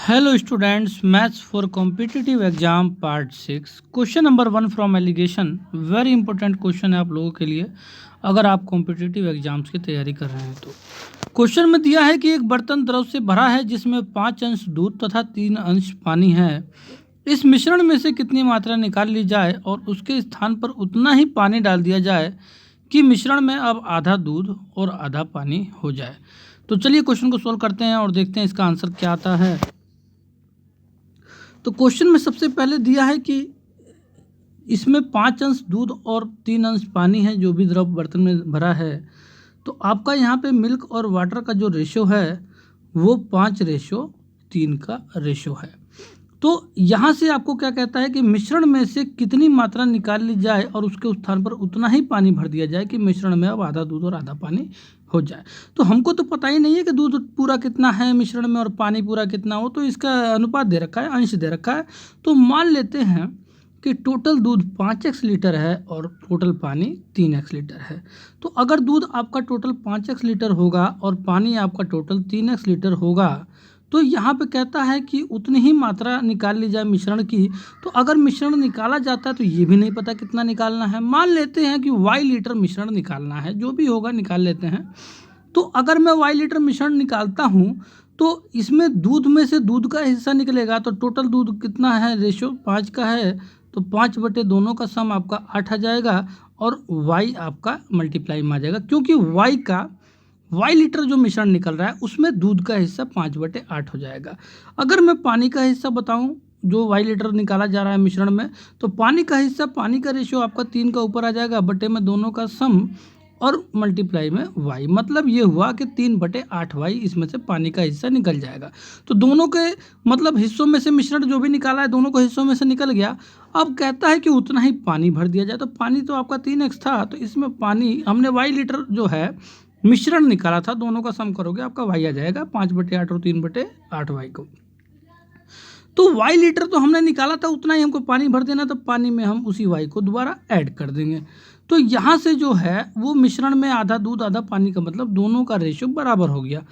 Hello students, maths for competitive exam part 6 question number 1 from alligation. Very important question है आप लोगों के लिए अगर आप कॉम्पिटिटिव एग्जाम्स की तैयारी कर रहे हैं तो। क्वेश्चन में दिया है कि एक बर्तन द्रव से भरा है जिसमें 5 अंश दूध तथा 3 अंश पानी है। इस मिश्रण में से कितनी मात्रा निकाल ली जाए और उसके स्थान पर उतना ही पानी डाल दिया जाए कि मिश्रण में अब आधा दूध और आधा पानी हो जाए। तो चलिए क्वेश्चन को सोल्व करते हैं और देखते हैं इसका आंसर क्या आता है। तो क्वेश्चन में सबसे पहले दिया है कि इसमें 5 अंश दूध और 3 अंश पानी है जो भी द्रव बर्तन में भरा है। तो आपका यहाँ पे मिल्क और वाटर का जो रेशो है वो 5:3 का रेशो है। तो यहाँ से आपको क्या कहता है कि मिश्रण में से कितनी मात्रा निकाल ली जाए और उसके स्थान पर उतना ही पानी भर दिया जाए कि मिश्रण में अब आधा दूध और आधा पानी हो जाए। तो हमको तो पता ही नहीं है कि दूध पूरा कितना है मिश्रण में और पानी पूरा कितना हो, तो इसका अनुपात दे रखा है, अंश दे रखा है। तो मान लेते हैं कि टोटल दूध 5x लीटर है और टोटल पानी 3x लीटर है। तो अगर दूध आपका टोटल 5x लीटर होगा और पानी आपका टोटल 3x लीटर होगा तो यहाँ पे कहता है कि उतनी ही मात्रा निकाल ली जाए मिश्रण की। तो अगर मिश्रण निकाला जाता है तो ये भी नहीं पता कितना निकालना है। मान लेते हैं कि y लीटर मिश्रण निकालना है, जो भी होगा निकाल लेते हैं। तो अगर मैं y लीटर मिश्रण निकालता हूँ तो इसमें दूध में से दूध का हिस्सा निकलेगा। तो टोटल दूध कितना है, रेशो 5 का है, तो 5 बटे दोनों का सम आपका 8 आ जाएगा और y आपका मल्टीप्लाई में आ जाएगा, क्योंकि y लीटर जो मिश्रण निकल रहा है उसमें दूध का हिस्सा 5/8 हो जाएगा। अगर मैं पानी का हिस्सा बताऊं जो y लीटर निकाला जा रहा है मिश्रण में, तो पानी का हिस्सा, पानी का रेशियो आपका 3 का ऊपर आ जाएगा, बटे में दोनों का सम और मल्टीप्लाई में y। मतलब ये हुआ कि 3/8y इसमें से पानी का हिस्सा निकल जाएगा। तो दोनों के मतलब हिस्सों में से मिश्रण जो भी निकाला है दोनों को हिस्सों में से निकल गया। अब कहता है कि उतना ही पानी भर दिया जाए। तो पानी तो आपका 3x था, तो इसमें पानी हमने y लीटर जो है मिश्रण निकाला था, दोनों का सम करोगे आपका y आ जाएगा 5/8 और 3/8y को। तो y लीटर तो हमने निकाला था, उतना ही हमको पानी भर देना, तो पानी में हम उसी y को दोबारा ऐड कर देंगे। तो यहाँ से जो है वो मिश्रण में आधा दूध आधा पानी का मतलब दोनों का रेशियो बराबर हो गया।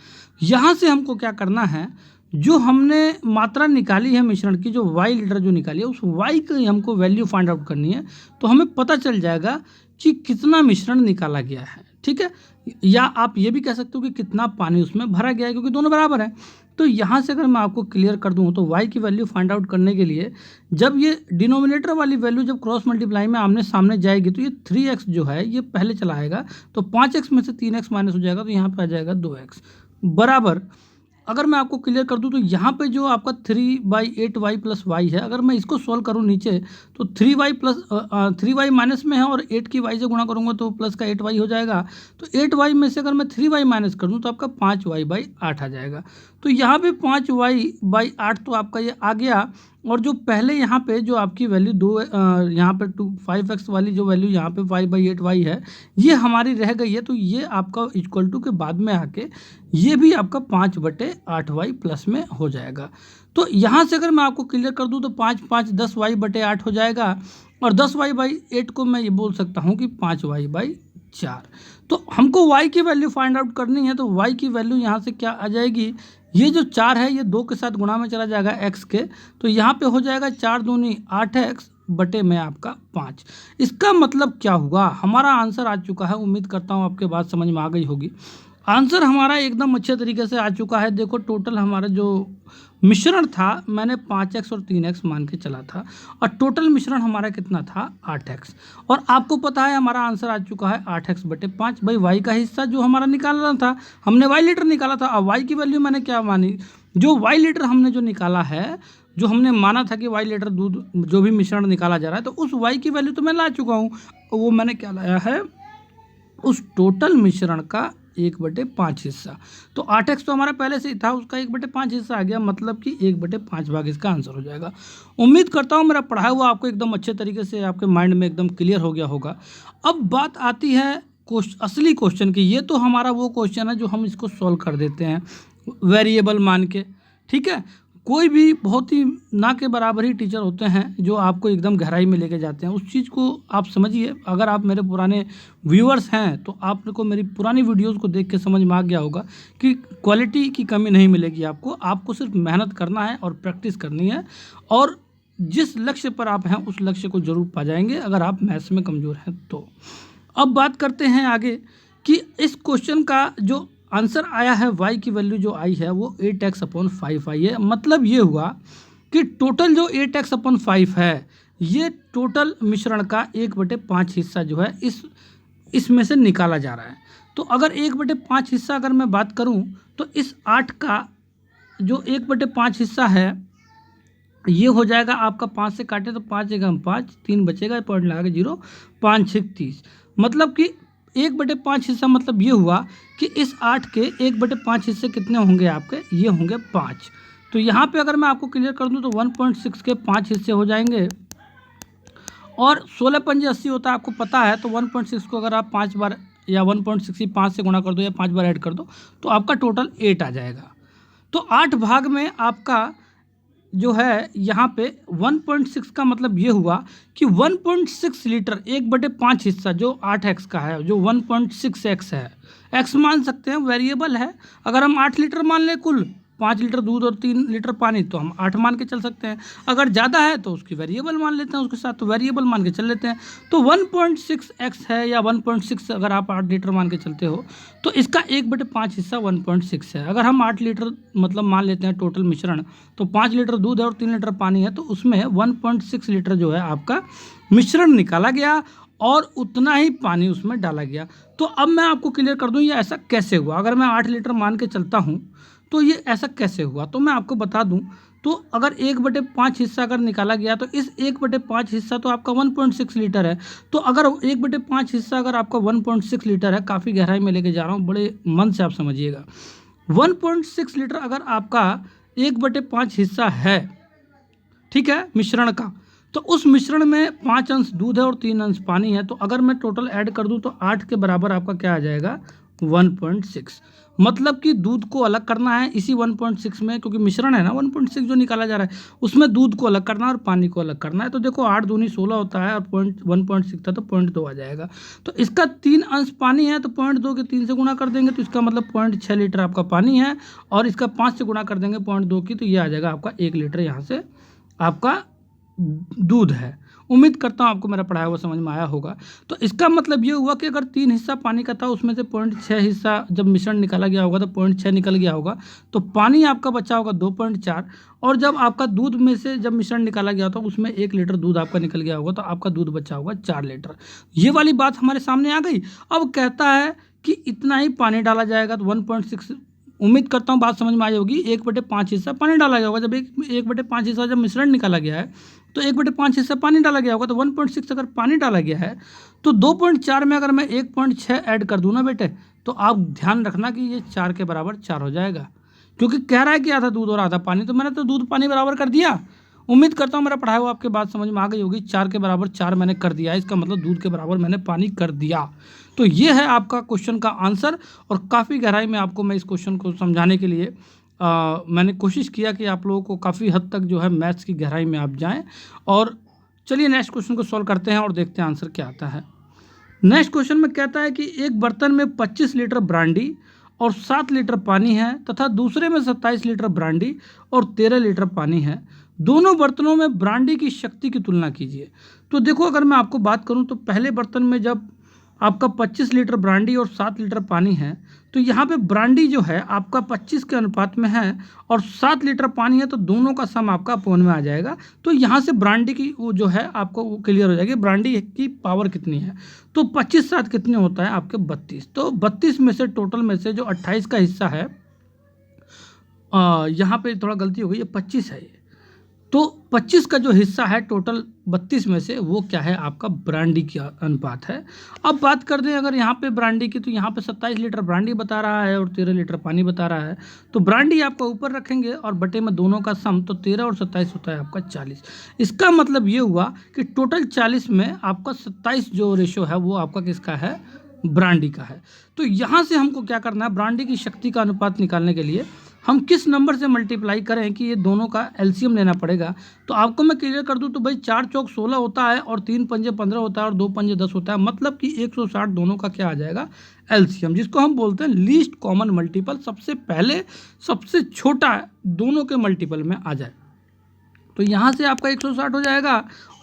यहाँ से हमको क्या करना है, जो हमने मात्रा निकाली है मिश्रण की, जो y लीटर जो निकाली है उस y की हमको वैल्यू फाइंड आउट करनी है। तो हमें पता चल जाएगा कि कितना मिश्रण निकाला गया है, ठीक है। या आप ये भी कह सकते हो कि कितना पानी उसमें भरा गया है, क्योंकि दोनों बराबर हैं। तो यहाँ से अगर मैं आपको क्लियर कर दूँ तो y की वैल्यू फाइंड आउट करने के लिए जब ये डिनोमिनेटर वाली वैल्यू जब क्रॉस मल्टीप्लाई में आमने सामने जाएगी तो ये 3x जो है ये पहले चला आएगा, तो 5x में से 3x माइनस हो जाएगा, तो यहाँ पे आ जाएगा 2x बराबर। अगर मैं आपको क्लियर कर दूं तो यहाँ पे जो आपका 3/8y प्लस y है, अगर मैं इसको सॉल्व करूँ नीचे तो 3y माइनस में है और 8 की y से गुणा करूँगा तो प्लस का 8y हो जाएगा। तो 8y में से अगर मैं 3y माइनस कर दूँ तो आपका 5y/8 आ जाएगा। तो यहाँ पे 5y/8 तो आपका ये आ गया। और जो पहले यहाँ पे जो आपकी वैल्यू यहाँ पे 5x वाली जो वैल्यू यहाँ पे 5/8y है ये हमारी रह गई है, तो ये आपका इक्वल टू के बाद में आके ये भी आपका 5/8y प्लस में हो जाएगा। तो यहाँ से अगर मैं आपको क्लियर कर दूँ तो 5 10y/8 हो जाएगा और 10y/8 को मैं ये बोल सकता हूँ कि 5y/4। तो हमको y की वैल्यू फाइंड आउट करनी है, तो y की वैल्यू यहाँ से क्या आ जाएगी, ये जो 4 है ये 2 के साथ गुणा में चला जाएगा x के, तो यहाँ पे हो जाएगा 4 दूनी 8x बटे में आपका 5। इसका मतलब क्या हुआ, हमारा आंसर आ चुका है। उम्मीद करता हूँ आपके बात समझ में आ गई होगी। आंसर हमारा एकदम अच्छे तरीके से आ चुका है। देखो टोटल हमारा जो मिश्रण था मैंने 5x और 3x मान के चला था और टोटल मिश्रण हमारा कितना था 8x। और आपको पता है हमारा आंसर आ चुका है 8x/5। भाई y का हिस्सा जो हमारा निकालना था, हमने y लीटर निकाला था। अब y की वैल्यू मैंने क्या मानी, जो y लीटर हमने जो निकाला है, जो हमने माना था कि y लीटर दूध जो भी मिश्रण निकाला जा रहा है, तो उस y की वैल्यू तो मैं ला चुका हूँ। वो मैंने क्या लाया है, उस टोटल मिश्रण का 1/5 हिस्सा। तो 8x तो हमारा पहले से ही था, उसका 1/5 हिस्सा आ गया, मतलब कि 1/5 भाग इसका आंसर हो जाएगा। उम्मीद करता हूँ मेरा पढ़ाया हुआ आपको एकदम अच्छे तरीके से आपके माइंड में एकदम क्लियर हो गया होगा। अब बात आती है असली क्वेश्चन की। ये तो हमारा वो क्वेश्चन है जो हम इसको सॉल्व कर देते हैं वेरिएबल मान के, ठीक है। कोई भी बहुत ही ना के बराबर ही टीचर होते हैं जो आपको एकदम गहराई में लेके जाते हैं। उस चीज़ को आप समझिए। अगर आप मेरे पुराने व्यूअर्स हैं तो आपको मेरी पुरानी वीडियोस को देख के समझ में आ गया होगा कि क्वालिटी की कमी नहीं मिलेगी आपको सिर्फ मेहनत करना है और प्रैक्टिस करनी है, और जिस लक्ष्य पर आप हैं उस लक्ष्य को जरूर पा जाएंगे अगर आप मैथ्स में कमज़ोर हैं तो। अब बात करते हैं आगे कि इस क्वेश्चन का जो आंसर आया है y की वैल्यू जो आई है वो 8x/5 आई है। मतलब ये हुआ कि टोटल जो 8x/5 है ये टोटल मिश्रण का 1/5 हिस्सा जो है इसमें से निकाला जा रहा है। तो अगर 1/5 हिस्सा अगर मैं बात करूं तो इस 8 का जो 1/5 हिस्सा है ये हो जाएगा आपका 5 से काटे तो 5 जगह 5, 3 बचेगा, पॉइंट लगा के 0, 5 6 30। मतलब कि 1/5 हिस्सा मतलब ये हुआ कि इस 8 के 1/5 हिस्से कितने होंगे आपके, ये होंगे 5। तो यहाँ पे अगर मैं आपको क्लियर कर दूँ तो 1.6 के 5 हिस्से हो जाएंगे, और 16 पंजे 80 होता है आपको पता है। तो 1.6 को अगर आप 5 बार या 1.6 ही 5 से गुणा कर दो या 5 बार ऐड कर दो तो आपका टोटल 8 आ जाएगा। तो 8 भाग में आपका जो है यहाँ पे 1.6 का मतलब ये हुआ कि 1.6 लीटर 1/5 हिस्सा जो 8x का है, जो 1.6x है, x मान सकते हैं, वेरिएबल है। अगर हम 8 लीटर मान लें कुल 5 लीटर दूध और 3 लीटर पानी तो हम 8 मान के चल सकते हैं। अगर ज़्यादा है तो उसकी वेरिएबल मान लेते हैं उसके साथ, तो वेरिएबल मान के चल लेते हैं। तो 1.6x है या 1.6 अगर आप 8 लीटर मान के चलते हो तो इसका 1/5 हिस्सा 1.6 है। अगर हम 8 लीटर मतलब मान लेते हैं टोटल मिश्रण, तो 5 लीटर दूध है और 3 लीटर पानी है, तो उसमें 1.6 लीटर जो है आपका मिश्रण निकाला गया और उतना ही पानी उसमें डाला गया। तो अब मैं आपको क्लियर कर दूं ये ऐसा कैसे हुआ। अगर मैं 8 लीटर मान के चलता हूं तो ये ऐसा कैसे हुआ, तो मैं आपको बता दूं। तो अगर 1/5 हिस्सा अगर निकाला गया तो इस 1/5 हिस्सा तो आपका 1.6 लीटर है। तो अगर 1/5 हिस्सा अगर आपका 1.6 लीटर है, काफ़ी गहराई में लेके जा रहा हूँ, बड़े मन से आप समझिएगा। 1.6 लीटर अगर आपका 1/5 हिस्सा है, ठीक है, मिश्रण का, तो उस मिश्रण में 5 अंश दूध है और 3 अंश पानी है। तो अगर मैं टोटल ऐड कर दूं तो 8 के बराबर आपका क्या आ जाएगा, 1.6। मतलब कि दूध को अलग करना है इसी 1.6 में, क्योंकि मिश्रण है ना 1.6 जो निकाला जा रहा है उसमें दूध को अलग करना है और पानी को अलग करना है। तो देखो 8 दूनी 16 होता है और 1.6 था तो 0.2 आ जाएगा। तो इसका 3 अंश पानी है तो 0.2 के 3 से गुणा कर देंगे तो इसका मतलब 0.6 लीटर आपका पानी है, और इसका 5 से गुणा कर देंगे 0.2 की, तो ये आ जाएगा आपका 1 लीटर यहाँ से आपका दूध है। उम्मीद करता हूँ आपको मेरा पढ़ाया हुआ समझ में आया होगा। तो इसका मतलब ये हुआ कि अगर 3 हिस्सा पानी का था उसमें से 0.6 हिस्सा जब मिश्रण निकाला गया होगा तो 0.6 निकल गया होगा, तो पानी आपका बचा होगा 2.4, और जब आपका दूध में से जब मिश्रण निकाला गया था उसमें 1 लीटर दूध आपका निकल गया होगा तो आपका दूध बचा होगा 4 लीटर। ये वाली बात हमारे सामने आ गई। अब कहता है कि इतना ही पानी डाला जाएगा, तो 1.6, उम्मीद करता हूँ बात समझ में आई होगी। 1/5 हिस्सा पानी डाला गया होगा, जब 1/5 हिस्सा जब मिश्रण निकाला गया है तो 1/5 हिस्सा पानी डाला गया होगा। तो 1.6 अगर पानी डाला गया है तो 2.4 में अगर मैं 1.6 ऐड कर दूँ ना बेटे, तो आप ध्यान रखना कि ये 4 के बराबर 4 हो जाएगा, क्योंकि कह रहा है कि आधा दूध और आधा पानी, तो मैंने तो दूध पानी बराबर कर दिया। उम्मीद करता हूँ मेरा पढ़ाया हुआ आपके बात समझ में आ गई होगी। 4 के बराबर 4 मैंने कर दिया, इसका मतलब दूध के बराबर मैंने पानी कर दिया। तो ये है आपका क्वेश्चन का आंसर, और काफ़ी गहराई में आपको मैं इस क्वेश्चन को समझाने के लिए मैंने कोशिश किया कि आप लोगों को काफ़ी हद तक जो है मैथ्स की गहराई में आप जाएं। और चलिए नेक्स्ट क्वेश्चन को सॉल्व करते हैं और देखते हैं आंसर क्या आता है। नेक्स्ट क्वेश्चन में कहता है कि एक बर्तन में 25 लीटर ब्रांडी और 7 लीटर पानी है तथा दूसरे में 27 लीटर ब्रांडी और 13 लीटर पानी है। दोनों बर्तनों में ब्रांडी की शक्ति की तुलना कीजिए। तो देखो अगर मैं आपको बात करूं तो पहले बर्तन में जब आपका 25 लीटर ब्रांडी और 7 लीटर पानी है तो यहाँ पे ब्रांडी जो है आपका 25 के अनुपात में है और 7 लीटर पानी है, तो दोनों का सम आपका अपोन में आ जाएगा। तो यहाँ से ब्रांडी की वो जो है आपको वो क्लियर हो जाएगी, ब्रांडी की पावर कितनी है। तो 25 7 कितने होता है आपके 32। तो 32 में से टोटल में से जो 28 का हिस्सा है, यहाँ पे थोड़ा गलती हो गई, ये 25 है ये। तो 25 का जो हिस्सा है टोटल 32 में से वो क्या है आपका ब्रांडी की अनुपात है। अब बात कर दें अगर यहाँ पे ब्रांडी की, तो यहाँ पे 27 लीटर ब्रांडी बता रहा है और 13 लीटर पानी बता रहा है। तो ब्रांडी आपका ऊपर रखेंगे और बटे में दोनों का सम, तो 13 और 27 होता है आपका 40। इसका मतलब ये हुआ कि टोटल 40 में आपका 27 जो रेशो है वो आपका किसका है, ब्रांडी का है। तो यहाँ से हमको क्या करना है, ब्रांडी की शक्ति का अनुपात निकालने के लिए हम किस नंबर से मल्टीप्लाई करें कि ये दोनों का एलसीएम लेना पड़ेगा। तो आपको मैं क्लियर कर दूं तो भाई 4 चौक 16 होता है और 3 पंजे 15 होता है और 2 पंजे 10 होता है, मतलब कि 160 दोनों का क्या आ जाएगा एलसीएम, जिसको हम बोलते हैं लीस्ट कॉमन मल्टीपल, सबसे पहले सबसे छोटा दोनों के मल्टीपल में आ जाए। तो यहाँ से आपका 160 हो जाएगा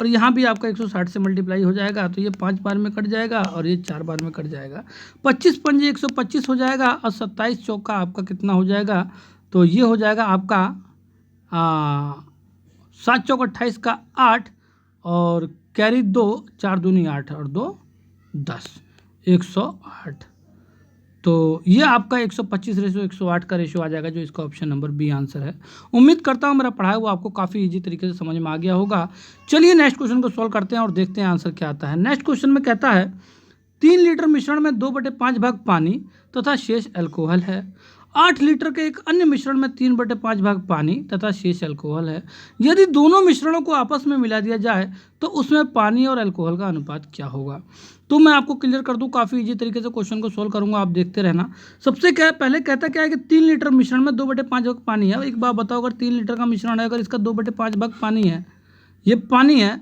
और यहाँ भी आपका 160 से मल्टीप्लाई हो जाएगा, तो ये 5 बार में कट जाएगा और ये 4 बार में कट जाएगा। 25 पंजे 125 हो जाएगा और 27 चौका आपका कितना हो जाएगा, तो ये हो जाएगा आपका 7 चौक 28 का 8 और कैरी 2, 4 दूनी 8 और 2 10, 108। तो ये आपका 125 रेशो 108 का रेशो आ जाएगा, जो इसका ऑप्शन नंबर बी आंसर है। उम्मीद करता हूँ मेरा पढ़ाया हुआ आपको काफ़ी इजी तरीके से समझ में आ गया होगा। चलिए नेक्स्ट क्वेश्चन को सॉल्व करते हैं और देखते हैं आंसर क्या आता है। नेक्स्ट क्वेश्चन में कहता है 3 लीटर मिश्रण में 2/5 भाग पानी तथा शेष अल्कोहल है। 8 लीटर के एक अन्य मिश्रण में 3/5 भाग पानी तथा शेष अल्कोहल है। यदि दोनों मिश्रणों को आपस में मिला दिया जाए तो उसमें पानी और अल्कोहल का अनुपात क्या होगा। तो मैं आपको क्लियर कर दूं, काफ़ी इजी तरीके से क्वेश्चन को सोल्व करूंगा, आप देखते रहना। सबसे पहले कहता क्या है कि 3 लीटर मिश्रण में 2/5 भाग पानी है। एक बात बताओ, अगर 3 लीटर का मिश्रण है, अगर इसका 2/5 भाग पानी है, ये पानी है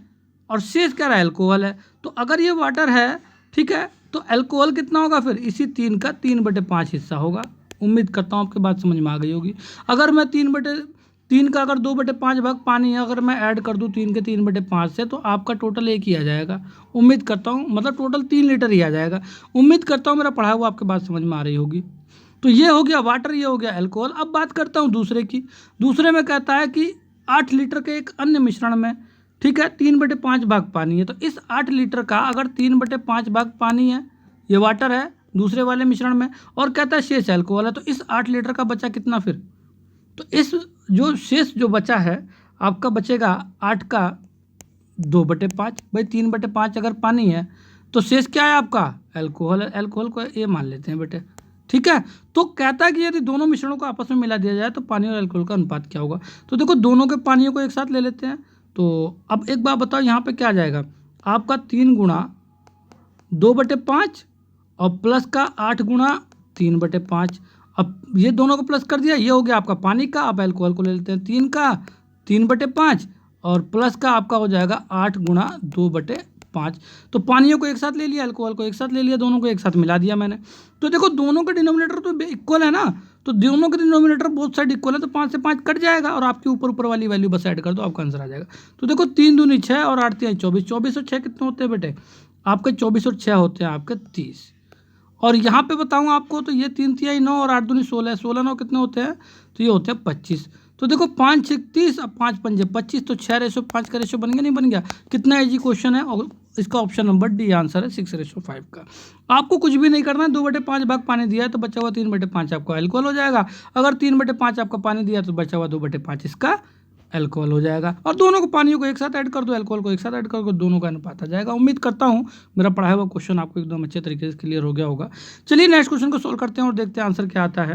और शेष क्या रहा है अल्कोहल है, तो अगर ये वाटर है, ठीक है, तो अल्कोहल कितना होगा, फिर इसी 3 का 3/5 हिस्सा होगा। उम्मीद करता हूँ आपकी बात समझ में आ गई होगी। अगर मैं 3 का अगर 2/5 भाग पानी है, अगर मैं ऐड कर दूँ 3 के 3/5 से, तो आपका टोटल एक ही आ जाएगा। उम्मीद करता हूँ, मतलब टोटल 3 लीटर ही आ जाएगा। उम्मीद करता हूँ मेरा पढ़ा हुआ आपके बात समझ में आ रही होगी। तो ये हो गया वाटर, ये हो गया अल्कोहल। अब बात करता हूँ दूसरे की। दूसरे में कहता है कि 8 लीटर के एक अन्य मिश्रण में, ठीक है, 3/5 भाग पानी है। तो इस 8 लीटर का अगर 3/5 भाग पानी है, ये वाटर है दूसरे वाले मिश्रण में, और कहता है शेष अल्कोहल है, तो इस 8 लीटर का बचा कितना फिर, तो इस जो शेष जो बचा है आपका बचेगा 8 का 2/5। भाई 3/5 अगर पानी है तो शेष क्या है आपका अल्कोहल है। अल्कोहल को ए मान लेते हैं बेटे, ठीक है। तो कहता है कि यदि दोनों मिश्रणों को आपस में मिला दिया जाए तो पानी और अल्कोहल का अनुपात क्या होगा। तो देखो दोनों के पानियों को एक साथ ले लेते हैं। तो अब एक बात बताओ, यहाँ पे क्या आ जाएगा आपका 3 गुणा 2/5 और प्लस का 8 गुणा 3/5। अब ये दोनों को प्लस कर दिया, ये हो गया आपका पानी का। अब अल्कोहल को ले लेते हैं 3 का 3/5 और प्लस का आपका हो जाएगा 8 गुणा 2/5। तो पानियों को एक साथ ले लिया, अल्कोहल को एक साथ ले लिया, दोनों को एक साथ मिला दिया मैंने। तो देखो दोनों का डिनोमिनेटर तो इक्वल है ना, तो दोनों के डिनोमिनेटर बोथ साइड इक्वल है, तो 5 से 5 कट जाएगा और आपके ऊपर वाली वैल्यू बस ऐड कर दो, आपका आंसर आ जाएगा। तो देखो 3 दूनी 6 और 8 3 24, 24 और 6 कितने होते हैं बेटे आपके, 24 और 6 होते हैं आपके 30। और यहाँ पे बताऊँ आपको, तो ये 3 तिहाई 9 और 8 दूनी 16, 16 9 कितने होते हैं, तो ये होते हैं 25। तो देखो 5 6 30 और 5 पंजे 25, तो 6:5 का रेशो बन गया, नहीं बन गया। कितना इजी क्वेश्चन है, और इसका ऑप्शन नंबर डी आंसर है 6:5 का। आपको कुछ भी नहीं करना है, 2/5 भाग पानी दिया है तो बचा हुआ 3/5 आपका अल्कोहल हो जाएगा। अगर 3/5 आपका पानी दिया तो बचा हुआ 2/5 इसका अल्कोहल हो जाएगा। और दोनों को पानियों को एक साथ ऐड कर दो, अल्कोहल को एक साथ ऐड कर दो, दोनों का अनुपात आ जाएगा। उम्मीद करता हूँ मेरा पढ़ाया हुआ क्वेश्चन आपको एकदम अच्छे तरीके से क्लियर हो गया होगा। चलिए नेक्स्ट क्वेश्चन को सोल्व करते हैं और देखते हैं आंसर क्या आता है।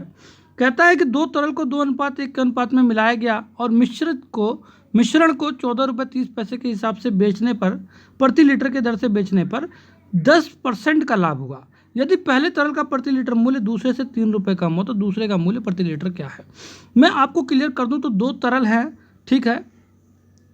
कहता है कि 2 तरल को 2:1 के अनुपात में मिलाया गया और मिश्रण को 14 रुपये 30 पैसे के हिसाब से बेचने पर, प्रति लीटर के दर से बेचने पर 10% का लाभ हुआ। यदि पहले तरल का प्रति लीटर मूल्य दूसरे से 3 रुपये कम हो तो दूसरे का मूल्य प्रति लीटर क्या है। मैं आपको क्लियर कर दूं, तो 2 तरल हैं, ठीक है,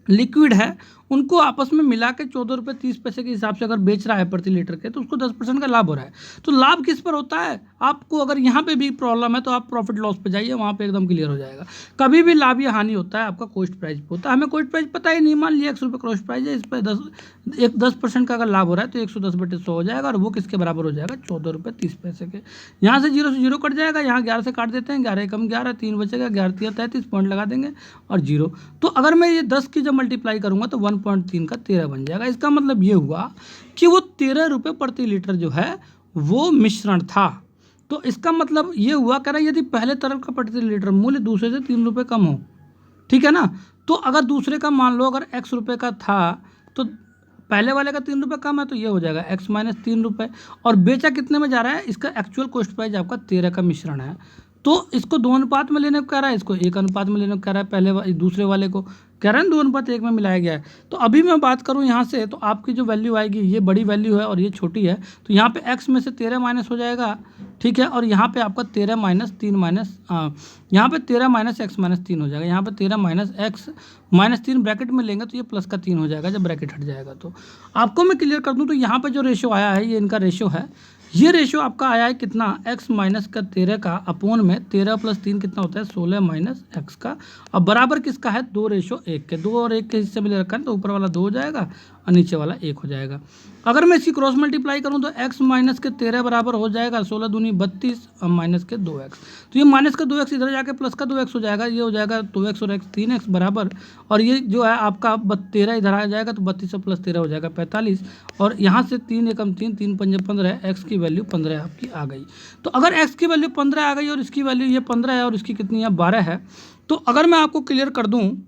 लिक्विड है, उनको आपस में मिला के 14 रुपये 30 पैसे के हिसाब से अगर बेच रहा है प्रति लीटर के, तो उसको 10% का लाभ हो रहा है। तो लाभ किस पर होता है, आपको अगर यहाँ पे भी प्रॉब्लम है तो आप प्रॉफिट लॉस पे जाइए, वहाँ पे एकदम क्लियर हो जाएगा। कभी भी लाभ या हानि होता है आपका कॉस्ट प्राइस पे होता है। हमें कॉस्ट प्राइस पता ही नहीं, मान लिया 100 रुपये कॉस्ट प्राइस है, इस पर 10% का अगर लाभ हो रहा है तो 110/100 हो जाएगा, और वो किसके बराबर हो जाएगा 14 रुपये 30 पैसे के। यहाँ से 0 से 0 कट जाएगा, यहाँ 11 से काट देते हैं, 11 कम 11 3 बचेगा, 11 3 33 पॉइंट लगा देंगे और 0। तो अगर मैं ये 10 की जब मल्टीप्लाई करूँगा तो 1.3 का 13 बन जाएगा। इसका मतलब ये हुआ कि वो 13 रुपये प्रति लीटर जो है वो मिश्रण था। तो इसका मतलब ये हुआ, कह रहा है यदि पहले तरल का प्रति लीटर मूल्य दूसरे से 3 रुपये कम हो, ठीक है ना, तो अगर दूसरे का मान लो अगर x रुपये का था तो पहले वाले का 3 रुपये कम है, तो ये हो जाएगा x - 3 रुपये। और बेचा कितने में जा रहा है, इसका एक्चुअल कॉस्ट प्राइस आपका 13 का मिश्रण है, तो इसको 2 अनुपात में लेने को कह रहा है, इसको 1 अनुपात में लेने को कह रहा है, दूसरे वाले को कह रहा है ना 2 अनुपात 1 में मिलाया गया है। तो अभी मैं बात करूँ यहाँ से, तो आपकी जो वैल्यू आएगी, ये बड़ी वैल्यू है और ये छोटी है, तो यहाँ पे x में से 13 माइनस हो जाएगा, ठीक है, और यहाँ पे आपका 13 माइनस 3 माइनस यहाँ पे 13 माइनस एक्स माइनस 3 हो जाएगा, यहाँ पे 13 माइनस एक्स माइनस 3 ब्रैकेट में लेंगे तो ये प्लस का 3 हो जाएगा जब ब्रैकेट हट जाएगा। तो आपको मैं क्लियर कर दूँ, तो यहाँ पे जो रेशो आया है ये इनका रेशो है, ये रेशो आपका आया है कितना, x माइनस का 13 का अपोन में 13 प्लस 3 कितना होता है 16 माइनस एक्स का, अब बराबर किसका है 2:1 के, 2 और 1 के हिस्से में ले रखा है, तो ऊपर वाला 2 हो जाएगा और नीचे वाला 1 हो जाएगा। अगर मैं इसकी क्रॉस मल्टीप्लाई करूं तो x माइनस के 13 बराबर हो जाएगा 16 दूनी 32 और माइनस के 2x, तो ये माइनस का 2x इधर जाके प्लस का 2x हो जाएगा, ये हो जाएगा 2x और x 3x बराबर, और ये जो है आपका 13 इधर आ जाएगा तो 32 प्लस 13 हो जाएगा 45, और यहाँ से 3 एकम 3 3 पंजे 15, x की वैल्यू 15 आपकी आ गई। तो अगर x की वैल्यू 15 आ गई और इसकी वैल्यू ये 15 है और इसकी कितनी है 12 है, तो अगर मैं आपको क्लियर कर दूँ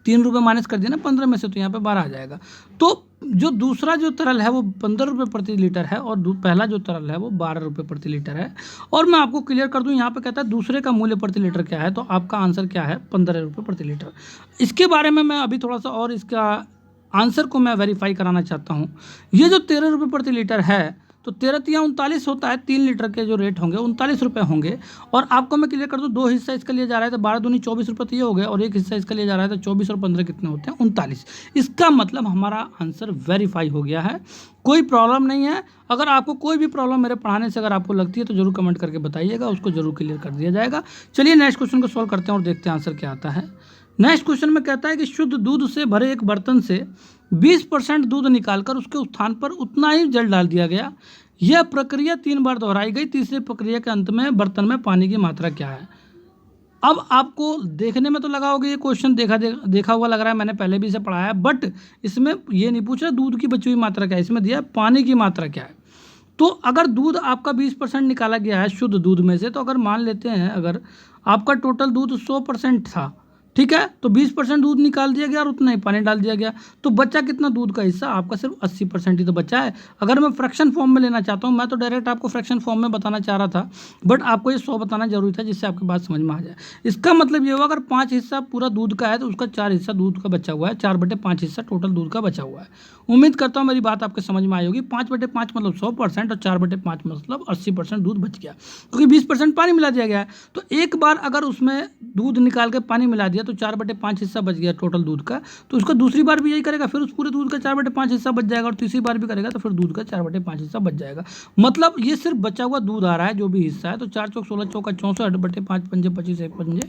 3 रुपये माइनस कर दिया ना 15 में से, तो यहाँ पे 12 आ जाएगा। तो जो दूसरा जो तरल है वो 15 रुपये प्रति लीटर है और पहला जो तरल है वो 12 रुपये प्रति लीटर है। और मैं आपको क्लियर कर दूं, यहाँ पे कहता है दूसरे का मूल्य प्रति लीटर क्या है, तो आपका आंसर क्या है 15 रुपये प्रति लीटर। इसके बारे में मैं अभी थोड़ा सा और इसका आंसर को मैं वेरीफाई कराना चाहता हूँ। ये जो 13 रुपये प्रति लीटर है, तो 13 तिया 39 होता है, 3 लीटर के जो रेट होंगे 39 रुपये होंगे। और आपको मैं क्लियर कर दूं, 2 हिस्सा इसका लिया जा रहा है तो 12 दूनी 24 रुपये तो ये हो गए, और 1 हिस्सा इसका लिया जा रहा है तो 24 और 15 कितने होते हैं 39। इसका मतलब हमारा आंसर वेरीफाई हो गया है, कोई प्रॉब्लम नहीं है। अगर आपको कोई भी प्रॉब्लम मेरे पढ़ाने से अगर आपको लगती है तो जरूर कमेंट करके बताइएगा, उसको जरूर क्लियर कर दिया जाएगा। चलिए नेक्स्ट क्वेश्चन को सॉल्व करते हैं और देखते हैं आंसर क्या आता है। नेक्स्ट क्वेश्चन में कहता है कि शुद्ध दूध से भरे एक बर्तन से 20% दूध निकालकर उसके स्थान पर उतना ही जल डाल दिया गया। यह प्रक्रिया 3 बार दोहराई गई। तीसरी प्रक्रिया के अंत में बर्तन में पानी की मात्रा क्या है। अब आपको देखने में तो लगा होगा ये क्वेश्चन देखा हुआ लग रहा है, मैंने पहले भी इसे पढ़ाया है, बट इसमें ये नहीं पूछ रहा दूध की बची हुई मात्रा क्या है, इसमें दिया है पानी की मात्रा क्या है। तो अगर दूध आपका 20% निकाला गया है शुद्ध दूध में से, तो अगर मान लेते हैं अगर आपका टोटल दूध 100% था, ठीक है, तो 20% दूध निकाल दिया गया और उतना ही पानी डाल दिया गया, तो बचा कितना दूध का हिस्सा आपका सिर्फ 80% ही तो बचा है। अगर मैं फ्रैक्शन फॉर्म में लेना चाहता हूँ, मैं तो डायरेक्ट आपको फ्रैक्शन फॉर्म में बताना चाह रहा था, बट आपको ये 100 बताना जरूरी था जिससे आपकी बात समझ में आ जाए। इसका मतलब ये हुआ अगर 5 हिस्सा पूरा दूध का है तो उसका 4 हिस्सा दूध का बचा हुआ है, 4/5 हिस्सा टोटल दूध का बचा हुआ है। उम्मीद करता हूँ मेरी बात आपके समझ में आई होगी। 5/5 मतलब 100% और 4/5 मतलब 80% दूध बच गया, क्योंकि 20% पानी मिला दिया गया है। तो एक बार अगर उसमें दूध निकाल के पानी मिला दिया तो 4/5 हिस्सा बच गया टोटल दूध का, तो उसका दूसरी बार भी यही करेगा, फिर उस पूरे दूध का 4/5 हिस्सा बच जाएगा, और तीसरी बार भी करेगा तो फिर दूध का 4/5 हिस्सा बच जाएगा। मतलब ये सिर्फ बचा हुआ दूध आ रहा है जो भी हिस्सा है। तो 4 चौक 16 चौका 64 बटे 5 पंजे 25 1 पंजे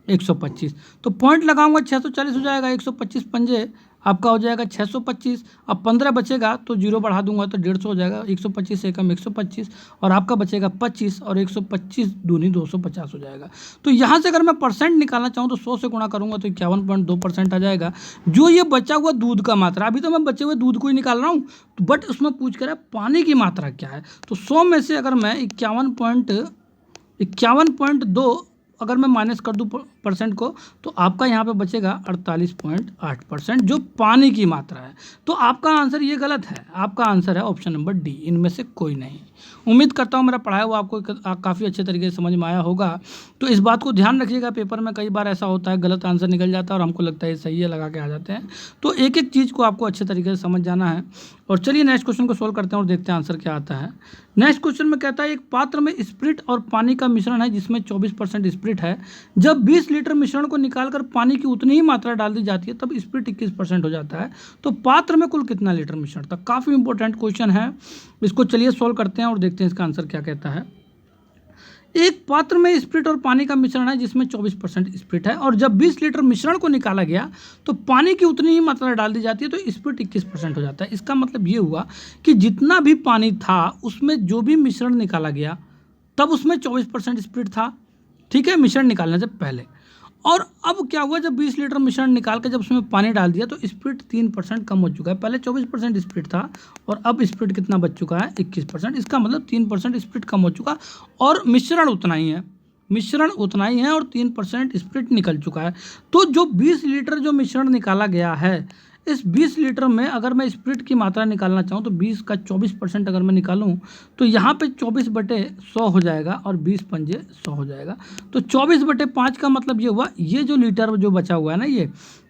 125, तो पॉइंट लगाऊंगा 640 हो जाएगा, 125 पंजे आपका हो जाएगा 625। अब 15 बचेगा तो 0 बढ़ा दूंगा तो 150 हो जाएगा, 125 से कम 125, और आपका बचेगा 25 और 125 दूनी 250 हो जाएगा। तो यहाँ से अगर मैं परसेंट निकालना चाहूँ तो 100 से गुणा करूँगा तो 51.2% आ जाएगा। जो ये बचा हुआ दूध का मात्रा, अभी तो मैं बचे हुए दूध को ही निकाल रहा हूँ, बट उसमें पूछ कर पानी की मात्रा क्या है। तो 100 में से अगर मैं 51.2 अगर मैं माइनस कर दूं परसेंट को, तो आपका यहाँ पे बचेगा 48.8% जो पानी की मात्रा है। तो आपका आंसर ये गलत है, आपका आंसर है ऑप्शन नंबर डी, इनमें से कोई नहीं। उम्मीद करता हूँ मेरा पढ़ाया हुआ आपको काफ़ी अच्छे तरीके से समझ में आया होगा। तो इस बात को ध्यान रखिएगा, पेपर में कई बार ऐसा होता है गलत आंसर निकल जाता है और हमको लगता है सही है लगा के आ जाते हैं। तो एक एक चीज़ को आपको अच्छे तरीके से समझ जाना है। और चलिए नेक्स्ट क्वेश्चन को सोल्व करते हैं और देखते हैं आंसर क्या आता है। नेक्स्ट क्वेश्चन में कहता है एक पात्र में स्प्रिट और पानी का मिश्रण है जिसमें 24% स्प्रिट है। जब 20 लीटर मिश्रण को निकालकर पानी की उतनी ही मात्रा डाल दी जाती है तब स्प्रिट 21% हो जाता है। तो पात्र में कुल कितना लीटर मिश्रण था। काफ़ी इंपॉर्टेंट क्वेश्चन है, इसको चलिए सोल्व करते हैं और देखते हैं इसका आंसर क्या कहता है। एक पात्र में स्प्रिट और पानी का मिश्रण है जिसमें 24% स्प्रिट है, और जब 20 लीटर मिश्रण को निकाला गया तो पानी की उतनी ही मात्रा डाल दी जाती है तो स्प्रिट 21% हो जाता है। इसका मतलब ये हुआ कि जितना भी पानी था उसमें जो भी मिश्रण निकाला गया तब उसमें 24% स्प्रिट था, ठीक है, मिश्रण निकालने से पहले। और अब क्या हुआ, जब 20 लीटर मिश्रण निकाल के जब उसमें पानी डाल दिया तो स्प्रिट 3% कम हो चुका है। पहले 24% स्प्रिट था और अब स्प्रिट कितना बच चुका है 21%। इसका मतलब 3% स्प्रिट कम हो चुका और मिश्रण उतना ही है, मिश्रण उतना ही है और 3% स्प्रिट निकल चुका है। तो जो 20 लीटर जो मिश्रण निकाला गया है इस 20 लीटर में अगर मैं स्प्रिट की मात्रा निकालना चाहूँ तो 20 का 24% अगर मैं निकालूँ तो यहाँ पे 24/100 हो जाएगा और 20 पंजे 100 हो जाएगा। तो 24/5 का मतलब ये हुआ, ये जो लीटर जो बचा हुआ है ना,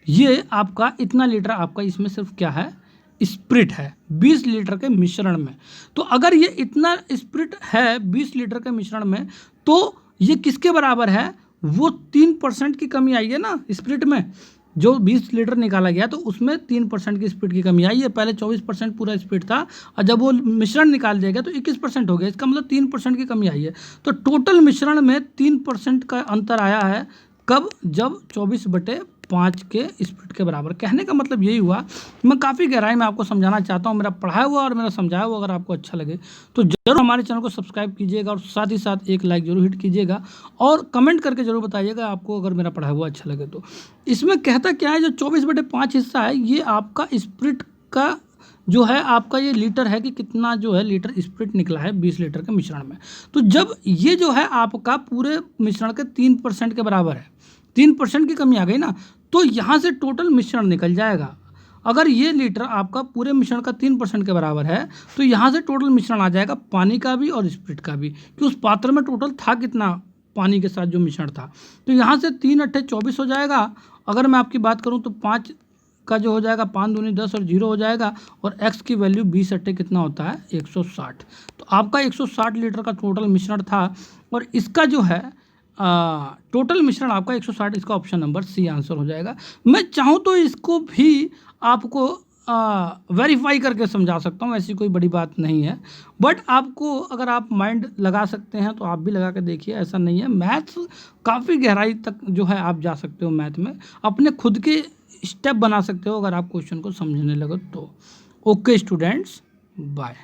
ये आपका इतना लीटर आपका इसमें सिर्फ क्या है, स्प्रिट है 20 लीटर के मिश्रण में। तो अगर ये इतना स्प्रिट है 20 लीटर के मिश्रण में, तो ये किसके बराबर है, वो 3% की कमी आई है ना स्प्रिट में। जो 20 लीटर निकाला गया तो उसमें 3% की स्प्रिट की कमी आई है। पहले 24% पूरा स्प्रिट था और जब वो मिश्रण निकाल दिया गया तो 21% हो गया। इसका मतलब 3% की कमी आई है। तो टोटल मिश्रण में 3% का अंतर आया है। कब? जब 24/5 के स्प्रिट के बराबर। कहने का मतलब यही हुआ। मैं काफ़ी गहराई में आपको समझाना चाहता हूँ। मेरा पढ़ाया हुआ और मेरा समझाया हुआ अगर आपको अच्छा लगे तो जरूर हमारे चैनल को सब्सक्राइब कीजिएगा और साथ ही साथ एक लाइक जरूर हिट कीजिएगा और कमेंट करके जरूर बताइएगा आपको अगर मेरा पढ़ाया हुआ अच्छा लगे तो। इसमें कहता क्या है, जो 24/5 हिस्सा है ये आपका स्प्रिट का जो है, आपका ये लीटर है कि कितना जो है लीटर स्प्रिट निकला है 20 लीटर के मिश्रण में। तो जब ये जो है आपका पूरे मिश्रण के 3% के बराबर है, 3% की कमी आ गई ना, तो यहाँ से टोटल मिश्रण निकल जाएगा। अगर ये लीटर आपका पूरे मिश्रण का 3% के बराबर है तो यहाँ से टोटल मिश्रण आ जाएगा पानी का भी और स्प्रिट का भी, कि उस पात्र में टोटल था कितना पानी के साथ जो मिश्रण था। तो यहाँ से 3 × 8 = 24 हो जाएगा। अगर मैं आपकी बात करूँ तो 5 का जो हो जाएगा 5 दूनी 10 और 0 हो जाएगा और x की वैल्यू 20 × 8 कितना होता है, 160। तो आपका 160 लीटर का टोटल मिश्रण था और इसका जो है टोटल मिश्रण आपका 160। इसका ऑप्शन नंबर सी आंसर हो जाएगा। मैं चाहूँ तो इसको भी आपको वेरीफाई करके समझा सकता हूँ, ऐसी कोई बड़ी बात नहीं है। बट आपको अगर आप माइंड लगा सकते हैं तो आप भी लगा के देखिए, ऐसा नहीं है। मैथ्स काफ़ी गहराई तक जो है आप जा सकते हो मैथ में, अपने खुद के स्टेप बना सकते हो अगर आप क्वेश्चन को समझने लगे तो। Okay students, bye.